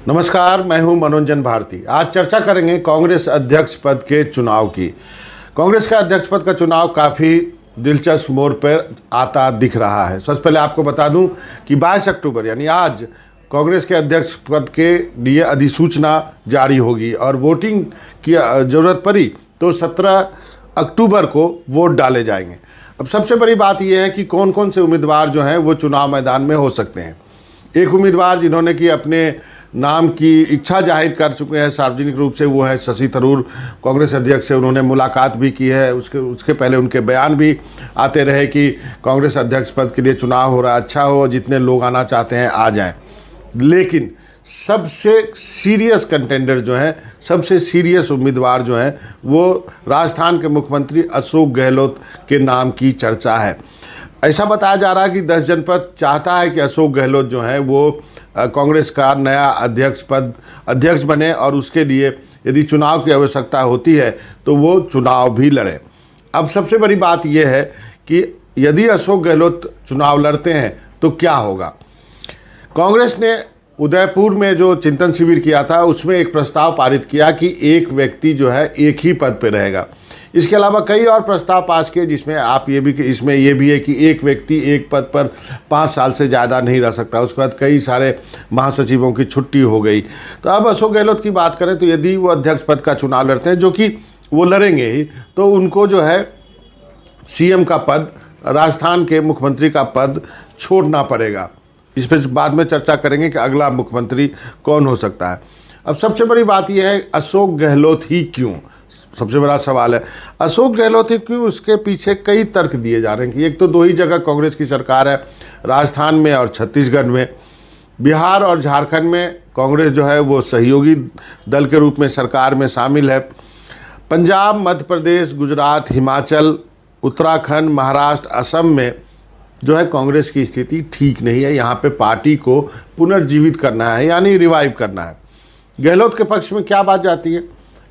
नमस्कार, मैं हूं मनोरंजन भारती। आज चर्चा करेंगे कांग्रेस अध्यक्ष पद के चुनाव की। कांग्रेस का अध्यक्ष पद का चुनाव काफ़ी दिलचस्प मोड़ पर आता दिख रहा है। सबसे पहले आपको बता दूं कि 22 अक्टूबर यानी आज कांग्रेस के अध्यक्ष पद के लिए अधिसूचना जारी होगी और वोटिंग की ज़रूरत पड़ी तो 17 अक्टूबर को वोट डाले जाएंगे। अब सबसे बड़ी बात यह है कि कौन कौन से उम्मीदवार जो हैं वो चुनाव मैदान में हो सकते हैं। एक उम्मीदवार जिन्होंने कि अपने नाम की इच्छा जाहिर कर चुके हैं सार्वजनिक रूप से, वो है शशि थरूर। कांग्रेस अध्यक्ष से उन्होंने मुलाकात भी की है। उसके पहले उनके बयान भी आते रहे कि कांग्रेस अध्यक्ष पद के लिए चुनाव हो रहा है, अच्छा हो, जितने लोग आना चाहते हैं आ जाएं। लेकिन सबसे सीरियस कंटेंडर जो हैं, सबसे सीरियस उम्मीदवार जो हैं, वो राजस्थान के मुख्यमंत्री अशोक गहलोत के नाम की चर्चा है। ऐसा बताया जा रहा है कि 10 जनपद चाहता है कि अशोक गहलोत जो है वो कांग्रेस का नया अध्यक्ष बने और उसके लिए यदि चुनाव की आवश्यकता होती है तो वो चुनाव भी लड़े। अब सबसे बड़ी बात यह है कि यदि अशोक गहलोत चुनाव लड़ते हैं तो क्या होगा। कांग्रेस ने उदयपुर में जो चिंतन शिविर किया था उसमें एक प्रस्ताव पारित किया कि एक व्यक्ति जो है एक ही पद पर रहेगा। इसके अलावा कई और प्रस्ताव पास किए जिसमें इसमें ये भी है कि एक व्यक्ति एक पद पर 5 साल से ज़्यादा नहीं रह सकता। उसके बाद कई सारे महासचिवों की छुट्टी हो गई। तो अब अशोक गहलोत की बात करें तो यदि वो अध्यक्ष पद का चुनाव लड़ते हैं, जो कि वो लड़ेंगे ही, तो उनको जो है सीएम का पद, राजस्थान के मुख्यमंत्री का पद छोड़ना पड़ेगा। इस पर बाद में चर्चा करेंगे कि अगला मुख्यमंत्री कौन हो सकता है। अब सबसे बड़ी बात यह है अशोक गहलोत ही क्यों, सबसे बड़ा सवाल है अशोक गहलोत ही क्यों। उसके पीछे कई तर्क दिए जा रहे हैं कि एक तो 2 ही जगह कांग्रेस की सरकार है, राजस्थान में और छत्तीसगढ़ में। बिहार और झारखंड में कांग्रेस जो है वो सहयोगी दल के रूप में सरकार में शामिल है। पंजाब, मध्य प्रदेश, गुजरात, हिमाचल, उत्तराखंड, महाराष्ट्र, असम में जो है कांग्रेस की स्थिति ठीक नहीं है। यहाँ पे पार्टी को पुनर्जीवित करना है, यानी रिवाइव करना है। गहलोत के पक्ष में क्या बात जाती है,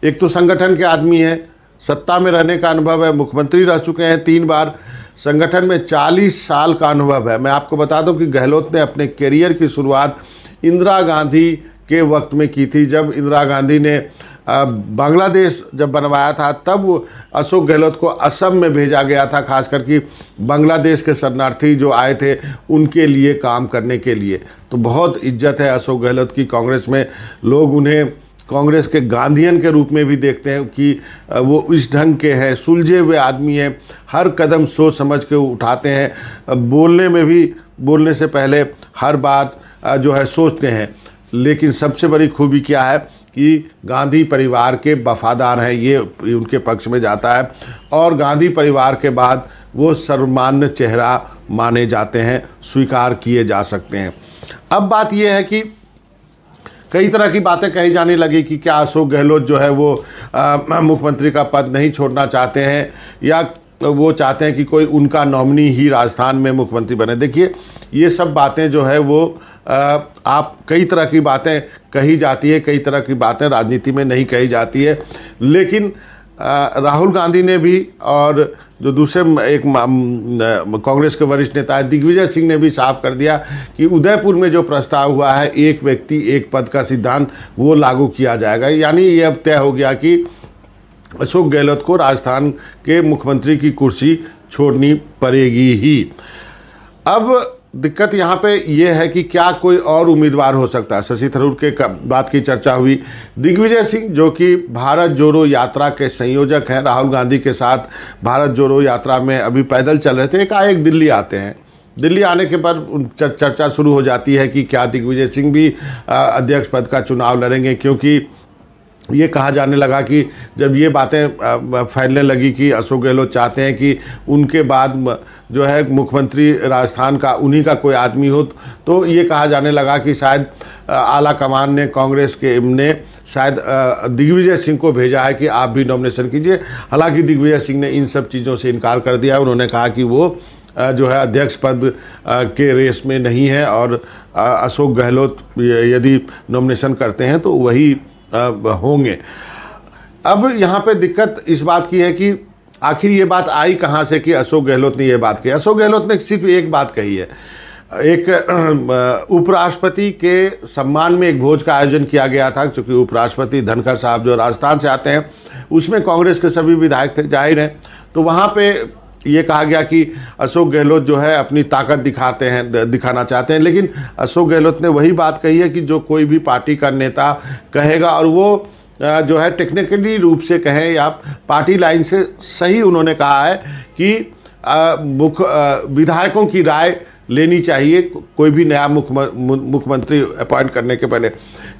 एक तो संगठन के आदमी है, सत्ता में रहने का अनुभव है, मुख्यमंत्री रह चुके हैं 3 बार, संगठन में 40 साल का अनुभव है। मैं आपको बता दूं कि गहलोत ने अपने करियर की शुरुआत इंदिरा गांधी के वक्त में की थी। जब इंदिरा गांधी ने बांग्लादेश जब बनवाया था तब अशोक गहलोत को असम में भेजा गया था, खासकर कि बांग्लादेश के शरणार्थी जो आए थे उनके लिए काम करने के लिए। तो बहुत इज्जत है अशोक गहलोत की कांग्रेस में। लोग उन्हें कांग्रेस के गांधीयन के रूप में भी देखते हैं कि वो इस ढंग के हैं, सुलझे हुए आदमी हैं, हर कदम सोच समझ के उठाते हैं, बोलने में भी बोलने से पहले हर बात जो है सोचते हैं। लेकिन सबसे बड़ी खूबी क्या है कि गांधी परिवार के वफादार हैं, ये उनके पक्ष में जाता है। और गांधी परिवार के बाद वो सर्वमान्य चेहरा माने जाते हैं, स्वीकार किए जा सकते हैं। अब बात यह है कि कई तरह की बातें कही जाने लगी कि क्या अशोक गहलोत जो है वो मुख्यमंत्री का पद नहीं छोड़ना चाहते हैं या वो चाहते हैं कि कोई उनका नॉमिनी ही राजस्थान में मुख्यमंत्री बने। देखिए, ये सब बातें जो है वो आप कई तरह की बातें कही जाती है, कई तरह की बातें राजनीति में नहीं कही जाती है। लेकिन राहुल गांधी ने भी और जो दूसरे एक कांग्रेस के वरिष्ठ नेता है दिग्विजय सिंह ने भी साफ कर दिया कि उदयपुर में जो प्रस्ताव हुआ है एक व्यक्ति एक पद का सिद्धांत, वो लागू किया जाएगा। यानी ये अब तय हो गया कि अशोक गहलोत को राजस्थान के मुख्यमंत्री की कुर्सी छोड़नी पड़ेगी ही। अब दिक्कत यहाँ पे ये है कि क्या कोई और उम्मीदवार हो सकता है। शशि थरूर के बात की चर्चा हुई। दिग्विजय सिंह जो कि भारत जोड़ो यात्रा के संयोजक हैं, राहुल गांधी के साथ भारत जोड़ो यात्रा में अभी पैदल चल रहे थे, एकाएक दिल्ली आते हैं। दिल्ली आने के बाद चर्चा शुरू हो जाती है कि क्या दिग्विजय सिंह भी अध्यक्ष पद का चुनाव लड़ेंगे, क्योंकि ये कहा जाने लगा कि जब ये बातें फैलने लगी कि अशोक गहलोत चाहते हैं कि उनके बाद जो है मुख्यमंत्री राजस्थान का उन्हीं का कोई आदमी हो, तो ये कहा जाने लगा कि शायद आला कमान ने कांग्रेस के ने शायद दिग्विजय सिंह को भेजा है कि आप भी नॉमिनेशन कीजिए। हालांकि दिग्विजय सिंह ने इन सब चीज़ों से इनकार कर दिया। उन्होंने कहा कि वो जो है अध्यक्ष पद के रेस में नहीं है और अशोक गहलोत यदि नॉमिनेशन करते हैं तो वही होंगे। अब यहाँ पे दिक्कत इस बात की है कि आखिर ये बात आई कहाँ से कि अशोक गहलोत ने ये बात कही। अशोक गहलोत ने सिर्फ एक बात कही है एक उपराष्ट्रपति के सम्मान में एक भोज का आयोजन किया गया था, क्योंकि उपराष्ट्रपति धनखड़ साहब जो राजस्थान से आते हैं उसमें कांग्रेस के सभी विधायक थे, जाहिर है। तो वहाँ पे ये कहा गया कि अशोक गहलोत जो है अपनी ताकत दिखाना चाहते हैं, लेकिन अशोक गहलोत ने वही बात कही है कि जो कोई भी पार्टी का नेता कहेगा, और वो जो है टेक्निकली रूप से कहें या पार्टी लाइन से सही, उन्होंने कहा है कि विधायकों की राय लेनी चाहिए कोई भी नया मुख्यमंत्री अपॉइंट करने के पहले।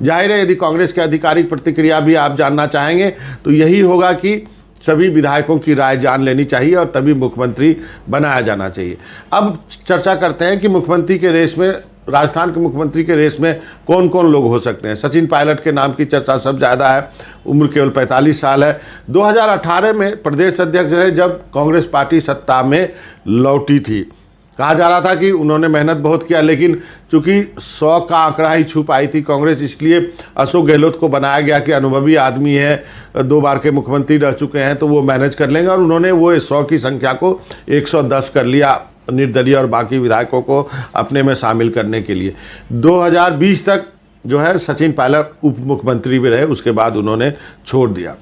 जाहिर है यदि कांग्रेस के आधिकारिक प्रतिक्रिया भी आप जानना चाहेंगे तो यही होगा कि सभी विधायकों की राय जान लेनी चाहिए और तभी मुख्यमंत्री बनाया जाना चाहिए। अब चर्चा करते हैं कि मुख्यमंत्री के रेस में, राजस्थान के मुख्यमंत्री के रेस में कौन कौन लोग हो सकते हैं। सचिन पायलट के नाम की चर्चा सब ज़्यादा है, उम्र केवल 45 साल है। 2018 में प्रदेश अध्यक्ष रहे जब कांग्रेस पार्टी सत्ता में लौटी थी। कहा जा रहा था कि उन्होंने मेहनत बहुत किया, लेकिन चूंकि 100 का आंकड़ा ही छू पाई थी कांग्रेस, इसलिए अशोक गहलोत को बनाया गया कि अनुभवी आदमी है, 2 बार के मुख्यमंत्री रह चुके हैं, तो वो मैनेज कर लेंगे। और उन्होंने वो 100 की संख्या को 110 कर लिया, निर्दलीय और बाकी विधायकों को अपने में शामिल करने के लिए। 2020 तक जो है सचिन पायलट उप मुख्यमंत्री भी रहे, उसके बाद उन्होंने छोड़ दिया।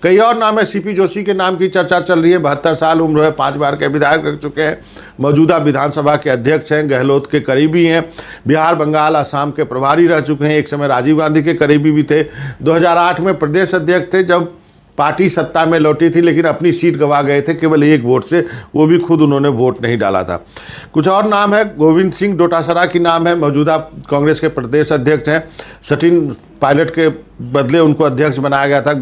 कई और नाम है। सीपी जोशी के नाम की चर्चा चल रही है, 72 साल उम्र है, 5 बार के विधायक रह चुके हैं, मौजूदा विधानसभा के अध्यक्ष हैं, गहलोत के करीबी हैं, बिहार, बंगाल, असम के प्रभारी रह चुके हैं, एक समय राजीव गांधी के करीबी भी थे। 2008 में प्रदेश अध्यक्ष थे जब पार्टी सत्ता में लौटी थी, लेकिन अपनी सीट गंवा गए थे केवल 1 वोट से, वो भी खुद उन्होंने वोट नहीं डाला था। कुछ और नाम है। गोविंद सिंह डोटासरा की नाम है, मौजूदा कांग्रेस के प्रदेश अध्यक्ष हैं। सचिन पायलट के बदले उनको अध्यक्ष बनाया गया था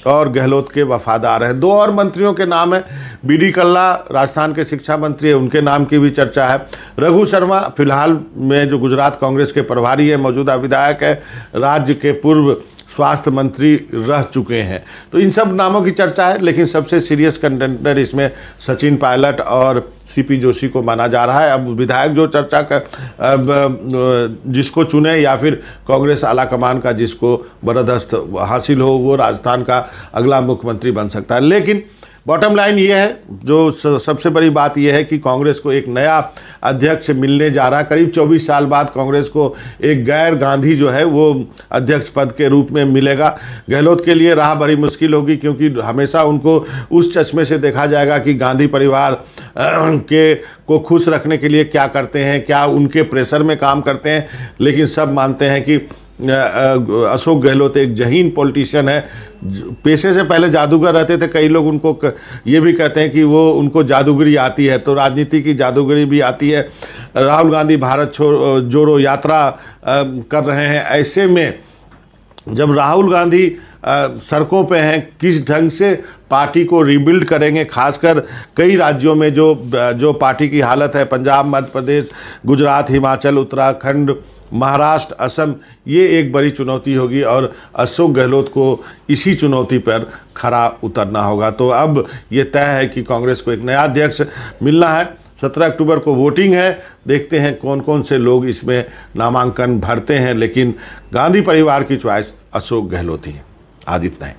और गहलोत के वफादार हैं। 2 और मंत्रियों के नाम है। बीडी कल्ला राजस्थान के शिक्षा मंत्री है, उनके नाम की भी चर्चा है। रघु शर्मा फिलहाल में जो गुजरात कांग्रेस के प्रभारी है, मौजूदा विधायक है, राज्य के पूर्व स्वास्थ्य मंत्री रह चुके हैं। तो इन सब नामों की चर्चा है, लेकिन सबसे सीरियस कंटेंडर इसमें सचिन पायलट और सीपी जोशी को माना जा रहा है। अब विधायक जो चर्चा कर जिसको चुने या फिर कांग्रेस आलाकमान का जिसको बरदस्त हासिल हो, वो राजस्थान का अगला मुख्यमंत्री बन सकता है। लेकिन बॉटम लाइन ये है, जो सबसे बड़ी बात यह है कि कांग्रेस को एक नया अध्यक्ष मिलने जा रहा है। करीब 24 साल बाद कांग्रेस को एक गैर गांधी जो है वो अध्यक्ष पद के रूप में मिलेगा। गहलोत के लिए राह बड़ी मुश्किल होगी, क्योंकि हमेशा उनको उस चश्मे से देखा जाएगा कि गांधी परिवार को खुश रखने के लिए क्या करते हैं, क्या उनके प्रेशर में काम करते हैं। लेकिन सब मानते हैं कि अशोक गहलोत एक जहीन पॉलिटिशियन है, पेशे से पहले जादूगर रहते थे। कई लोग उनको ये भी कहते हैं कि वो उनको जादूगरी आती है, तो राजनीति की जादूगरी भी आती है। राहुल गांधी भारत जोड़ो यात्रा कर रहे हैं, ऐसे में जब राहुल गांधी सड़कों पे हैं, किस ढंग से पार्टी को रिबिल्ड करेंगे, खासकर कई राज्यों में जो पार्टी की हालत है, पंजाब, मध्य प्रदेश, गुजरात, हिमाचल, उत्तराखंड, महाराष्ट्र, असम, ये एक बड़ी चुनौती होगी और अशोक गहलोत को इसी चुनौती पर खरा उतरना होगा। तो अब ये तय है कि कांग्रेस को एक नया अध्यक्ष मिलना है। 17 अक्टूबर को वोटिंग है, देखते हैं कौन कौन से लोग इसमें नामांकन भरते हैं, लेकिन गांधी परिवार की चॉइस अशोक गहलोत ही है। आज इतना ही।